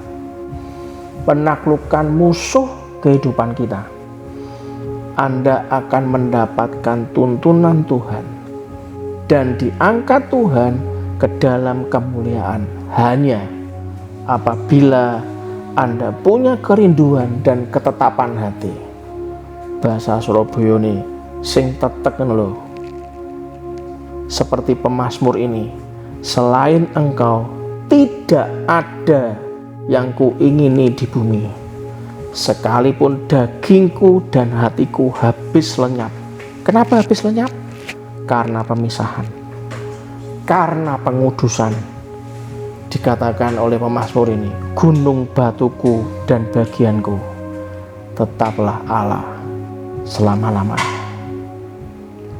menaklukkan musuh kehidupan kita, Anda akan mendapatkan tuntunan Tuhan dan diangkat Tuhan ke dalam kemuliaan hanya apabila Anda punya kerinduan dan ketetapan hati. Bahasa Surabaya ini sing tetek lho, seperti pemazmur ini, selain engkau tidak ada yang kuingini di bumi. Sekalipun dagingku dan hatiku habis lenyap. Kenapa habis lenyap? Karena pemisahan, karena pengudusan. Dikatakan oleh pemazmur ini, gunung batuku dan bagianku, tetaplah Allah selama-lamanya.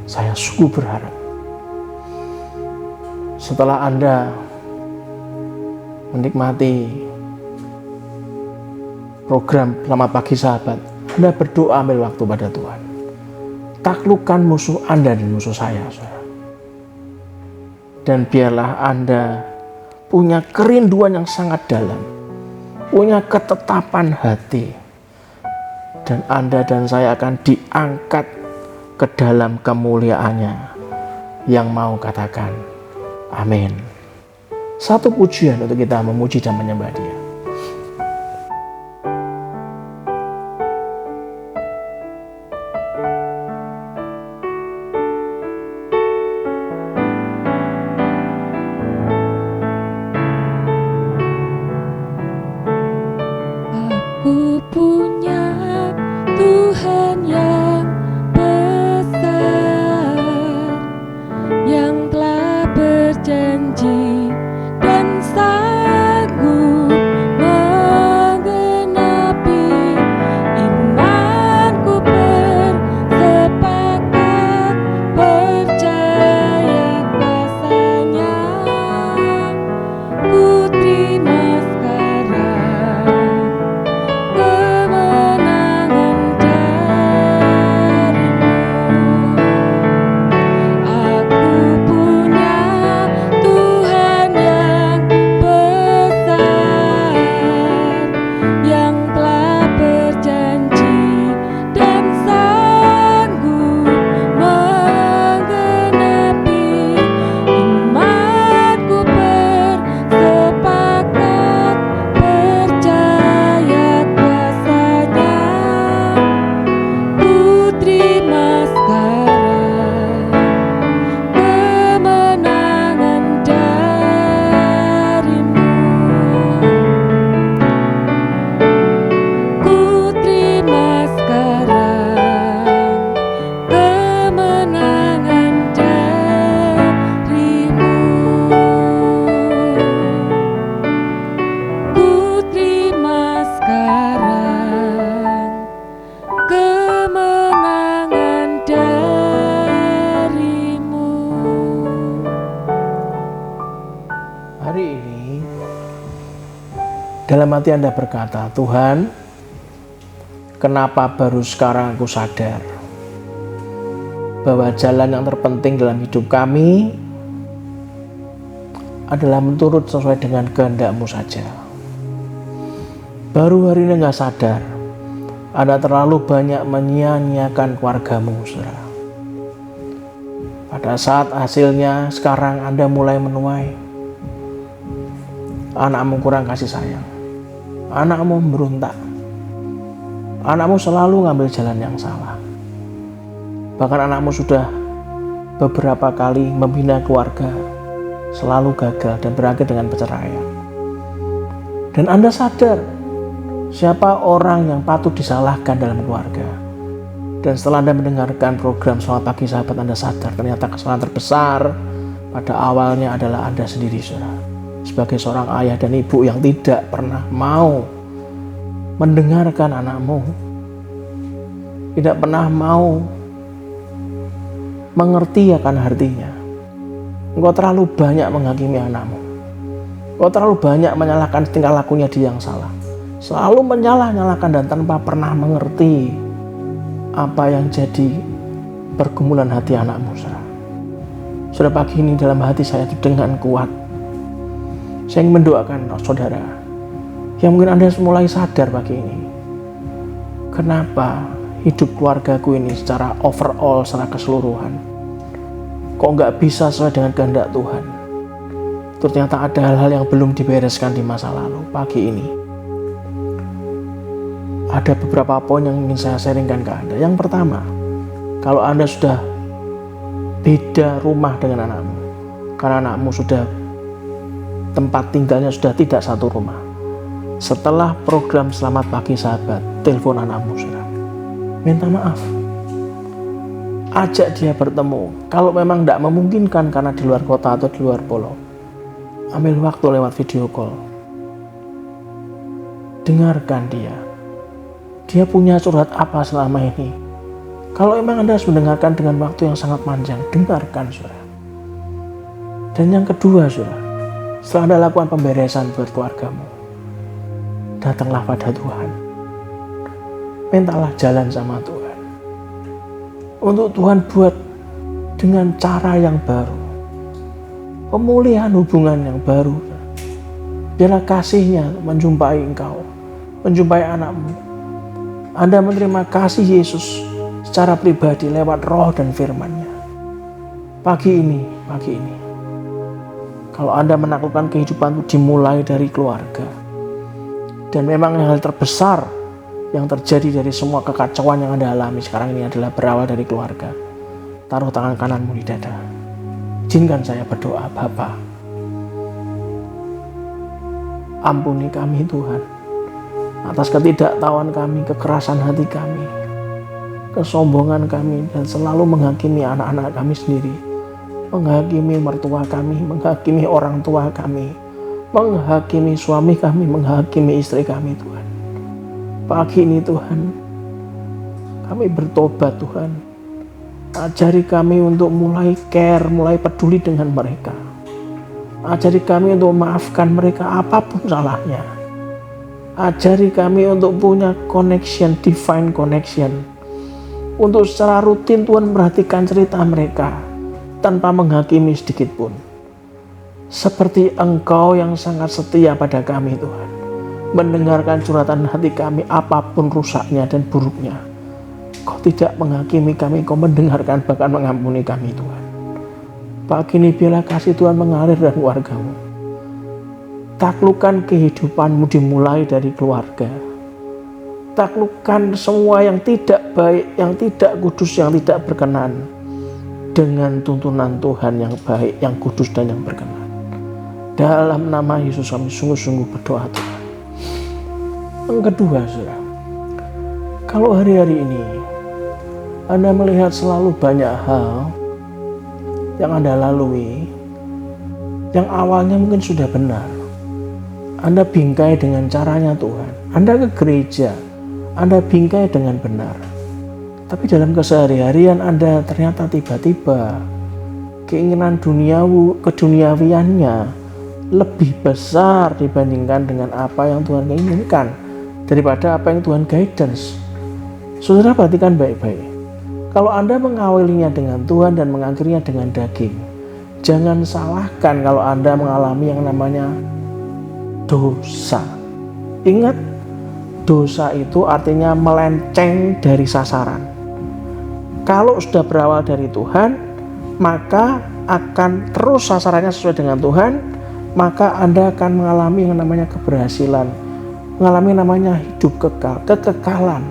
Saya sungguh berharap setelah Anda menikmati program Selamat Pagi Sahabat, Anda berdoa ambil waktu pada Tuhan. Taklukkan musuh Anda dan musuh saya, saudara. Dan biarlah Anda punya kerinduan yang sangat dalam, punya ketetapan hati, dan Anda dan saya akan diangkat ke dalam kemuliaannya. Yang mau katakan amin. Satu pujian untuk kita memuji dan menyembah Dia. Aku punya Tuhan yang besar, yang telah berjanji dan sanggup menggenapi imanku. Bersepakat percaya kuasanya, ku terima sekarang kemenangan darimu. Aku punya Tuhan yang besar, yang telah berjanji dan sanggup menggenapi imanku. Bersepakat percaya kuasanya, ku terima sekarang kemenangan darimu. Ku terima sekarang kemenangan darimu. Ku terima sekarang kemenangan darimu. Hari ini dalam hati Anda berkata, Tuhan, kenapa baru sekarang aku sadar bahwa jalan yang terpenting dalam hidup kami adalah menurut sesuai dengan kehendak-Mu saja. Baru hari ini nggak sadar, Anda terlalu banyak menyia-nyiakan keluargamu, saudara. Pada saat hasilnya sekarang Anda mulai menuai, anakmu kurang kasih sayang, anakmu memberontak, anakmu selalu ngambil jalan yang salah. Bahkan anakmu sudah beberapa kali membina keluarga, selalu gagal dan berakhir dengan perceraian. Dan Anda sadar siapa orang yang patut disalahkan dalam keluarga. Dan setelah Anda mendengarkan program Selamat Pagi Sahabat, Anda sadar ternyata kesalahan terbesar pada awalnya adalah Anda sendiri, saudara. Sebagai seorang ayah dan ibu yang tidak pernah mau mendengarkan anakmu, tidak pernah mau mengerti akan artinya. Engkau terlalu banyak menghakimi anakmu. Engkau terlalu banyak menyalahkan tingkah lakunya dia yang salah. Selalu menyalah-nyalahkan dan tanpa pernah mengerti apa yang jadi pergumulan hati anakmu, saudara. Saudara, pagi ini dalam hati saya itu dengan kuat saya ingin mendoakan saudara yang mungkin Anda mulai sadar pagi ini, kenapa hidup keluargaku ini secara overall, secara keseluruhan kok nggak bisa sesuai dengan kehendak Tuhan. Ternyata ada hal-hal yang belum dibereskan di masa lalu. Pagi ini ada beberapa poin yang ingin saya sharingkan ke Anda. Yang pertama, kalau Anda sudah beda rumah dengan anakmu, karena anakmu sudah tempat tinggalnya sudah tidak satu rumah, setelah program Selamat Pagi Sahabat, telepon anakmu, saudara. Minta maaf. Ajak dia bertemu. Kalau memang tidak memungkinkan karena di luar kota atau di luar pulau, ambil waktu lewat video call. Dengarkan dia. Dia punya curhat apa selama ini. Kalau memang Anda harus mendengarkan dengan waktu yang sangat panjang, dengarkan, saudara. Dan yang kedua, saudara, setelah Anda lakukan pemberesan buat keluargamu, datanglah pada Tuhan. Mintalah jalan sama Tuhan. Untuk Tuhan buat dengan cara yang baru. Pemulihan hubungan yang baru. Biarlah kasihnya menjumpai engkau, menjumpai anakmu. Anda menerima kasih Yesus secara pribadi lewat roh dan firman-Nya. Pagi ini, kalau Anda menaklukkan kehidupan itu dimulai dari keluarga. Dan memang hal terbesar yang terjadi dari semua kekacauan yang Anda alami sekarang ini adalah berawal dari keluarga. Taruh tangan kananmu di dada. Izinkan saya berdoa, Bapa. Ampuni kami Tuhan, atas ketidaktahuan kami, kekerasan hati kami, kesombongan kami, dan selalu menghakimi anak-anak kami sendiri, menghakimi mertua kami, menghakimi orang tua kami, menghakimi suami kami, menghakimi istri kami, Tuhan. Pagi ini Tuhan, kami bertobat Tuhan. Ajari kami untuk mulai care, mulai peduli dengan mereka. Ajari kami untuk memaafkan mereka apapun salahnya. Ajari kami untuk punya connection, divine connection. Untuk secara rutin Tuhan perhatikan cerita mereka tanpa menghakimi sedikit pun. Seperti Engkau yang sangat setia pada kami Tuhan. Mendengarkan curhatan hati kami apapun rusaknya dan buruknya. Kau tidak menghakimi kami, Kau mendengarkan bahkan mengampuni kami Tuhan. Pagi ini biarlah kasih Tuhan mengalir dan keluargamu. Taklukkan kehidupanmu dimulai dari keluarga. Taklukkan semua yang tidak baik, yang tidak kudus, yang tidak berkenan. Dengan tuntunan Tuhan yang baik, yang kudus dan yang berkenan. Dalam nama Yesus kami sungguh-sungguh berdoa Tuhan. Yang kedua, saudara, kalau hari-hari ini Anda melihat selalu banyak hal yang Anda lalui, yang awalnya mungkin sudah benar, Anda bingkai dengan caranya Tuhan. Anda ke gereja, Anda bingkai dengan benar. Tapi dalam kesehari-harian Anda ternyata tiba-tiba keinginan keduniawiannya lebih besar dibandingkan dengan apa yang Tuhan inginkan, daripada apa yang Tuhan guidance. Saudara perhatikan baik-baik. Kalau Anda mengawalinya dengan Tuhan dan mengakhirinya dengan daging, jangan salahkan kalau Anda mengalami yang namanya dosa. Ingat, dosa itu artinya melenceng dari sasaran. Kalau sudah berawal dari Tuhan, maka akan terus sasarannya sesuai dengan Tuhan, maka Anda akan mengalami yang namanya keberhasilan, mengalami yang namanya hidup kekal, kekekalan.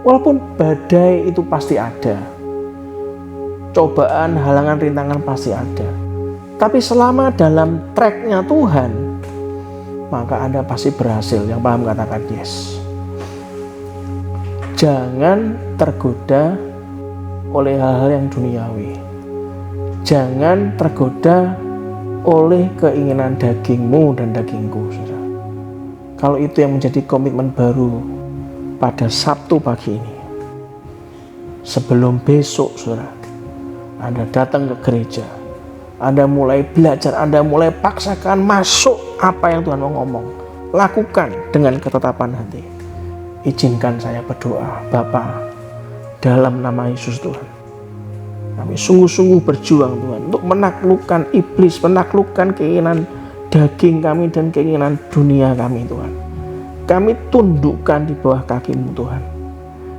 Walaupun badai itu pasti ada, cobaan, halangan, rintangan pasti ada, tapi selama dalam tracknya Tuhan, maka Anda pasti berhasil. Yang paham katakan yes. Jangan tergoda oleh hal-hal yang duniawi. Jangan tergoda oleh keinginan dagingmu dan dagingku, saudara. Kalau itu yang menjadi komitmen baru pada Sabtu pagi ini, sebelum besok, saudara, Anda datang ke gereja, Anda mulai belajar, Anda mulai paksakan masuk apa yang Tuhan mau ngomong. Lakukan dengan ketetapan hati. Izinkan saya berdoa, Bapa, dalam nama Yesus Tuhan. Kami sungguh-sungguh berjuang Tuhan untuk menaklukkan iblis, menaklukkan keinginan daging kami dan keinginan dunia kami Tuhan. Kami tundukkan di bawah kaki-Mu Tuhan.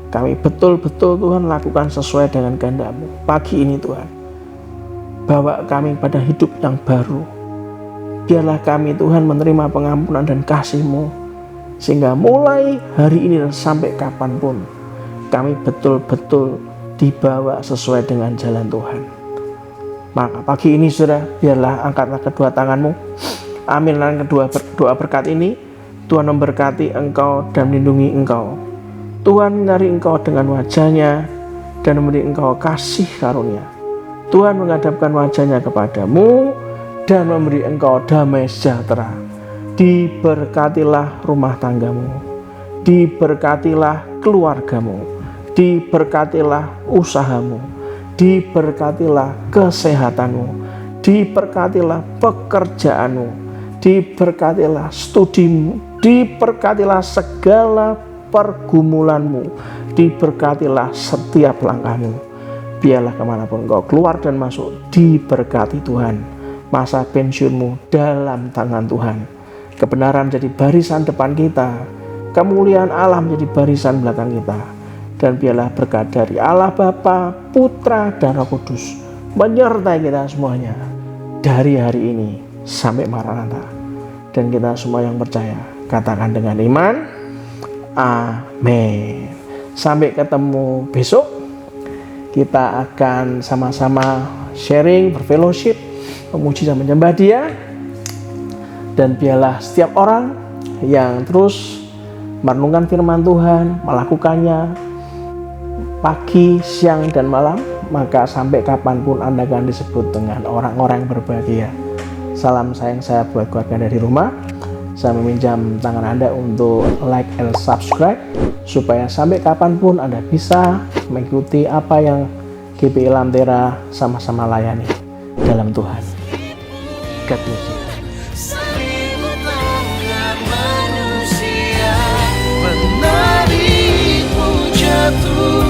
Kami betul-betul Tuhan lakukan sesuai dengan kehendak-Mu. Pagi ini Tuhan, bawa kami pada hidup yang baru. Biarlah kami Tuhan menerima pengampunan dan kasih-Mu, sehingga mulai hari ini dan sampai kapanpun kami betul-betul dibawa sesuai dengan jalan Tuhan. Maka pagi ini saudara, biarlah angkatlah kedua tanganmu, Amin. Dan kedua doa berkat ini, Tuhan memberkati engkau dan melindungi engkau. Tuhan menyinari engkau dengan wajah-Nya dan memberi engkau kasih karunia. Tuhan menghadapkan wajah-Nya kepadamu dan memberi engkau damai sejahtera. Diberkatilah rumah tanggamu, diberkatilah keluargamu, diberkatilah usahamu, diberkatilah kesehatanmu, diberkatilah pekerjaanmu, diberkatilah studimu, diberkatilah segala pergumulanmu, diberkatilah setiap langkahmu. Biarlah kemanapun engkau keluar dan masuk, diberkati Tuhan. Masa pensiunmu dalam tangan Tuhan. Kebenaran jadi barisan depan kita, kemuliaan Allah menjadi barisan belakang kita. Dan biarlah berkat dari Allah Bapa, Putra, dan Roh Kudus menyertai kita semuanya dari hari ini sampai Maranatha. Dan kita semua yang percaya katakan dengan iman, amin. Sampai ketemu besok. Kita akan sama-sama sharing, berfellowship, memuji dan menyembah Dia. Dan biarlah setiap orang yang terus merenungkan firman Tuhan, melakukannya pagi, siang, dan malam, maka sampai kapanpun Anda akan disebut dengan orang-orang yang berbahagia. Salam sayang saya buat keluarga dari rumah. Saya meminjam tangan Anda untuk like and subscribe, supaya sampai kapanpun Anda bisa mengikuti apa yang GPI Lantera sama-sama layani dalam Tuhan. God bless you. Seribu tangan manusia menari puja Tuhan.